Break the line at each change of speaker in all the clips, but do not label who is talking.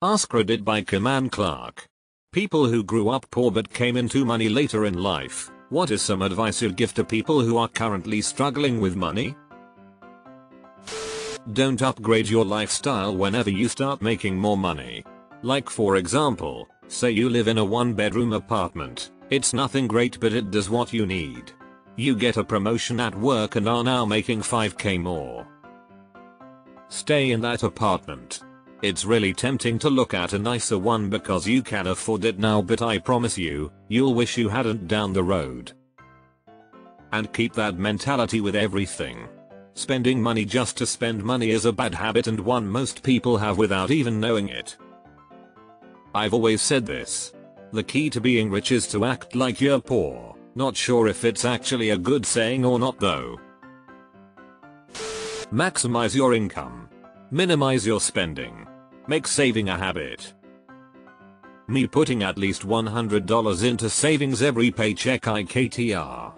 AskReddit by Command Clark. People who grew up poor but came into money later in life. What is some advice you'd give to people who are currently struggling with money? Don't upgrade your lifestyle whenever you start making more money. Like for example, say you live in a 1-bedroom apartment. It's nothing great but it does what you need. You get a promotion at work and are now making 5k more. Stay in that apartment. It's really tempting to look at a nicer one because you can afford it now, but I promise you, you'll wish you hadn't down the road. And keep that mentality with everything. Spending money just to spend money is a bad habit and one most people have without even knowing it. I've always said this. The key to being rich is to act like you're poor. Not sure if it's actually a good saying or not though. Maximize your income. Minimize your spending. Make saving a habit. Me putting at least $100 into savings every paycheck IKTR.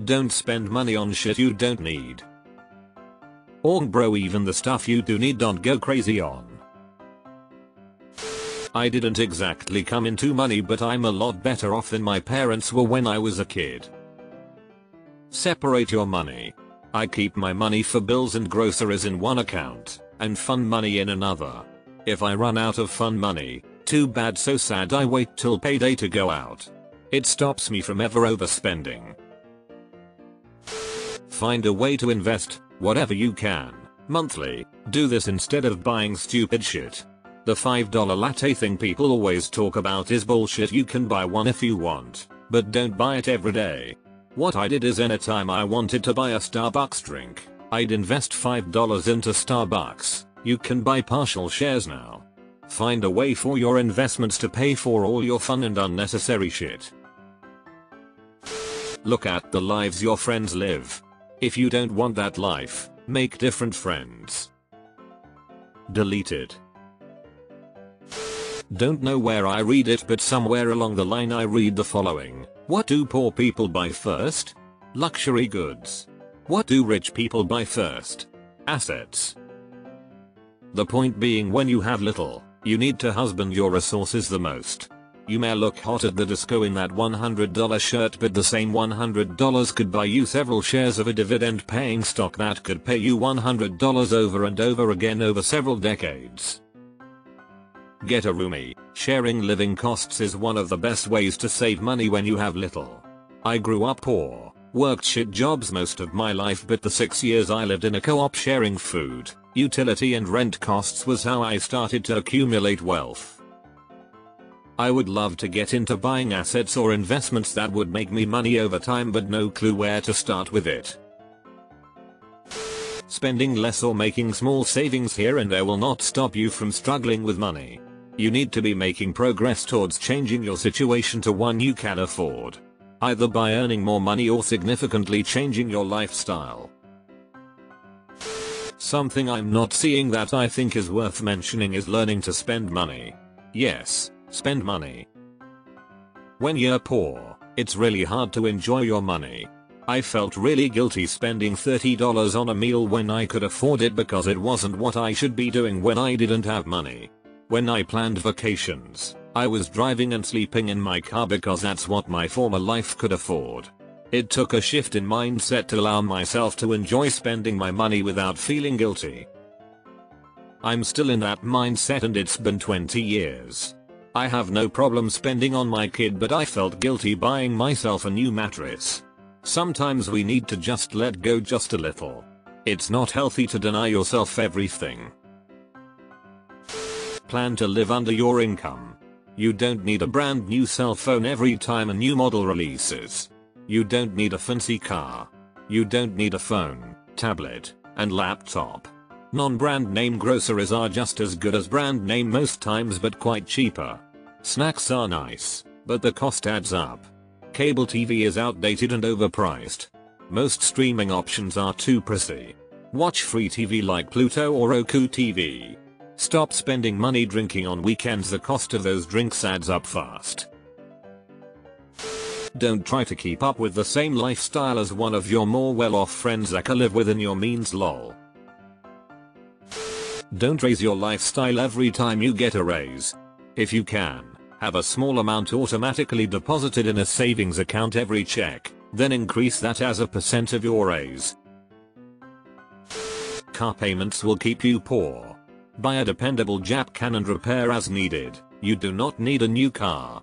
Don't spend money on shit you don't need. Or bro, even the stuff you do need, don't go crazy on. I didn't exactly come into money, but I'm a lot better off than my parents were when I was a kid. Separate your money. I keep my money for bills and groceries in one account, and fun money in another. If I run out of fun money, too bad, so sad, I wait till payday to go out. It stops me from ever overspending. Find a way to invest, whatever you can, monthly. Do this instead of buying stupid shit. The $5 latte thing people always talk about is bullshit. You can buy one if you want, but don't buy it every day. What I did is anytime I wanted to buy a Starbucks drink, I'd invest $5 into Starbucks. You can buy partial shares now. Find a way for your investments to pay for all your fun and unnecessary shit. Look at the lives your friends live. If you don't want that life, make different friends. Deleted. Don't know where I read it, but somewhere along the line I read the following. What do poor people buy first? Luxury goods. What do rich people buy first? Assets. The point being, when you have little, you need to husband your resources the most. You may look hot at the disco in that $100 shirt, but the same $100 could buy you several shares of a dividend paying stock that could pay you $100 over and over again over several decades. Get a roomie. Sharing living costs is one of the best ways to save money when you have little. I grew up poor, worked shit jobs most of my life, but the 6 years I lived in a co-op sharing food, utility and rent costs was how I started to accumulate wealth. I would love to get into buying assets or investments that would make me money over time, but no clue where to start with it. Spending less or making small savings here and there will not stop you from struggling with money. You need to be making progress towards changing your situation to one you can afford. Either by earning more money or significantly changing your lifestyle. Something I'm not seeing that I think is worth mentioning is learning to spend money. Yes, spend money. When you're poor, it's really hard to enjoy your money. I felt really guilty spending $30 on a meal when I could afford it because it wasn't what I should be doing when I didn't have money. When I planned vacations, I was driving and sleeping in my car because that's what my former life could afford. It took a shift in mindset to allow myself to enjoy spending my money without feeling guilty. I'm still in that mindset and it's been 20 years. I have no problem spending on my kid, but I felt guilty buying myself a new mattress. Sometimes we need to just let go just a little. It's not healthy to deny yourself everything. Plan to live under your income. You don't need a brand new cell phone every time a new model releases. You don't need a fancy car. You don't need a phone, tablet, and laptop. Non-brand name groceries are just as good as brand name most times, but quite cheaper. Snacks are nice, but the cost adds up. Cable TV is outdated and overpriced. Most streaming options are too pricey. Watch free TV like Pluto or Roku TV. Stop spending money drinking on weekends, the cost of those drinks adds up fast. Don't try to keep up with the same lifestyle as one of your more well-off friends that can live within your means lol. Don't raise your lifestyle every time you get a raise. If you can, have a small amount automatically deposited in a savings account every check, then increase that as a percent of your raise. Car payments will keep you poor. Buy a dependable Jap can and repair as needed. You do not need a new car.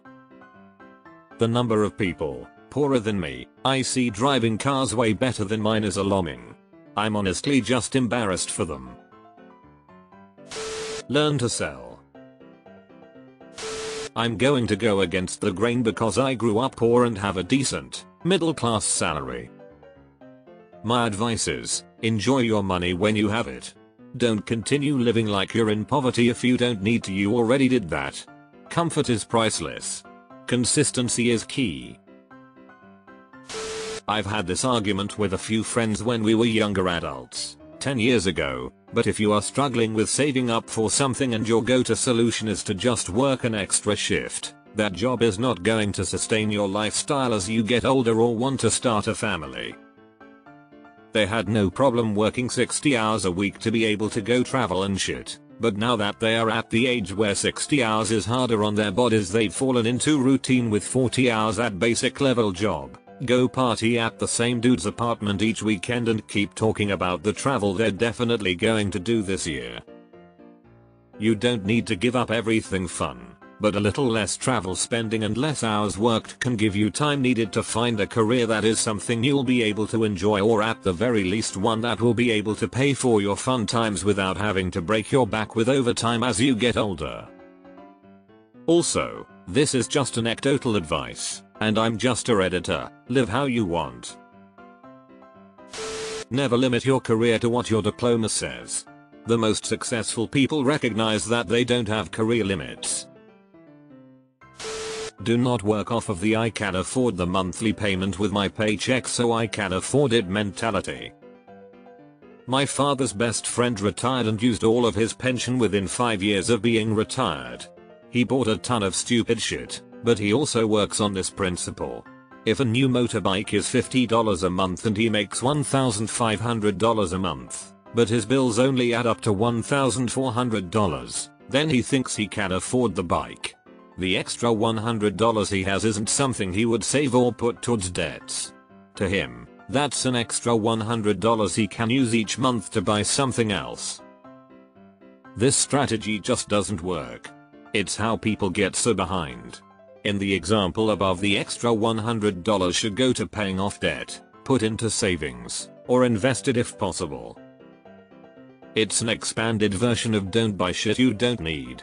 The number of people poorer than me I see driving cars way better than mine is alarming. I'm honestly just embarrassed for them. Learn to sell. I'm going to go against the grain because I grew up poor and have a decent, middle-class salary. My advice is, enjoy your money when you have it. Don't continue living like you're in poverty if you don't need to. You already did that. Comfort is priceless. Consistency is key. I've had this argument with a few friends when we were younger adults, 10 years ago, but if you are struggling with saving up for something and your go-to solution is to just work an extra shift, that job is not going to sustain your lifestyle as you get older or want to start a family. They had no problem working 60 hours a week to be able to go travel and shit, but now that they are at the age where 60 hours is harder on their bodies, they've fallen into routine with 40 hours at basic level job. Go party at the same dude's apartment each weekend and keep talking about the travel they're definitely going to do this year. You don't need to give up everything fun, but a little less travel spending and less hours worked can give you time needed to find a career that is something you'll be able to enjoy, or at the very least one that will be able to pay for your fun times without having to break your back with overtime as you get older. Also, this is just anecdotal advice, and I'm just a Redditor. Live how you want. Never limit your career to what your diploma says. The most successful people recognize that they don't have career limits. Do not work off of the "I can afford the monthly payment with my paycheck so I can afford it" mentality. My father's best friend retired and used all of his pension within 5 years of being retired. He bought a ton of stupid shit, but he also works on this principle. If a new motorbike is $50 a month and he makes $1,500 a month, but his bills only add up to $1,400, then he thinks he can afford the bike. The extra $100 he has isn't something he would save or put towards debts. To him, that's an extra $100 he can use each month to buy something else. This strategy just doesn't work. It's how people get so behind. In the example above, the extra $100 should go to paying off debt, put into savings, or invested if possible. It's an expanded version of don't buy shit you don't need.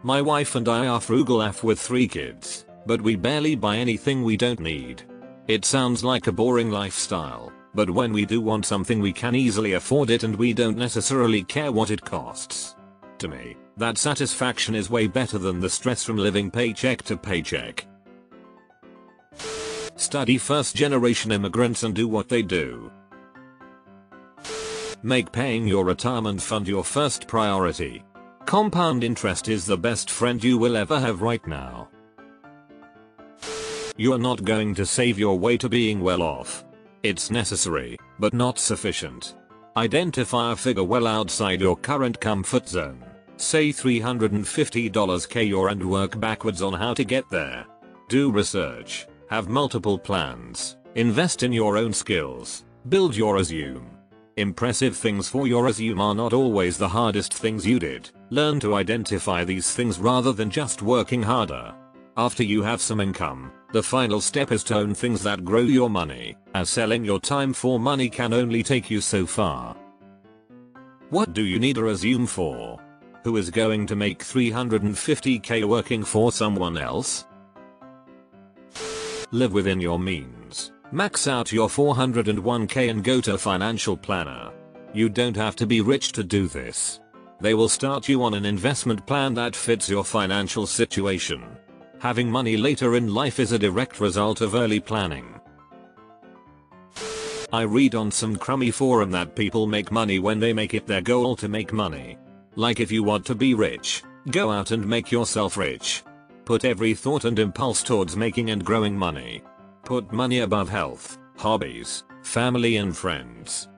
My wife and I are frugal AF with 3 kids, but we barely buy anything we don't need. It sounds like a boring lifestyle, but when we do want something we can easily afford it and we don't necessarily care what it costs. To me, that satisfaction is way better than the stress from living paycheck to paycheck. Study first-generation immigrants and do what they do. Make paying your retirement fund your first priority. Compound interest is the best friend you will ever have right now. You are not going to save your way to being well off. It's necessary, but not sufficient. Identify a figure well outside your current comfort zone. Say $350k your and work backwards on how to get there. Do research, have multiple plans, invest in your own skills, build your resume. Impressive things for your resume are not always the hardest things you did. Learn to identify these things rather than just working harder. After you have some income, the final step is to own things that grow your money, as selling your time for money can only take you so far. What do you need a resume for? Who is going to make $350k working for someone else? Live within your means. Max out your 401k and go to a financial planner. You don't have to be rich to do this. They will start you on an investment plan that fits your financial situation. Having money later in life is a direct result of early planning. I read on some crummy forum that people make money when they make it their goal to make money. Like, if you want to be rich, go out and make yourself rich. Put every thought and impulse towards making and growing money. Put money above health, hobbies, family and friends.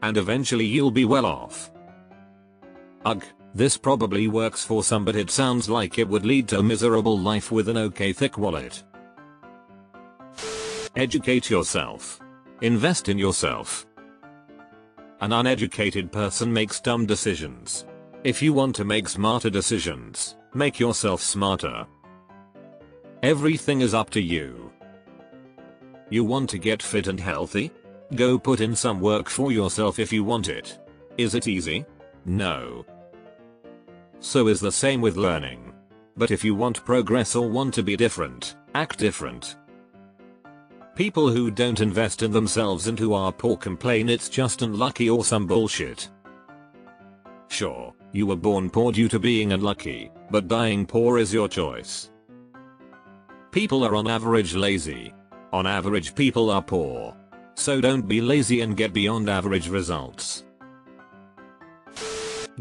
And eventually you'll be well off. Ugh, this probably works for some, but it sounds like it would lead to a miserable life with an okay thick wallet. Educate yourself. Invest in yourself. An uneducated person makes dumb decisions. If you want to make smarter decisions, make yourself smarter. Everything is up to you. You want to get fit and healthy? Go put in some work for yourself if you want it. Is it easy? No. So is the same with learning. But if you want progress or want to be different, act different. People who don't invest in themselves and who are poor complain it's just unlucky or some bullshit. Sure, you were born poor due to being unlucky, but dying poor is your choice. People are on average lazy. On average people are poor. So don't be lazy and get beyond average results.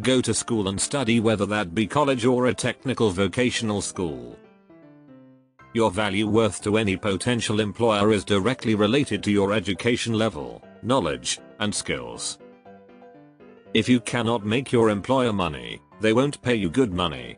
Go to school and study, whether that be college or a technical vocational school. Your value worth to any potential employer is directly related to your education level, knowledge, and skills. If you cannot make your employer money, they won't pay you good money.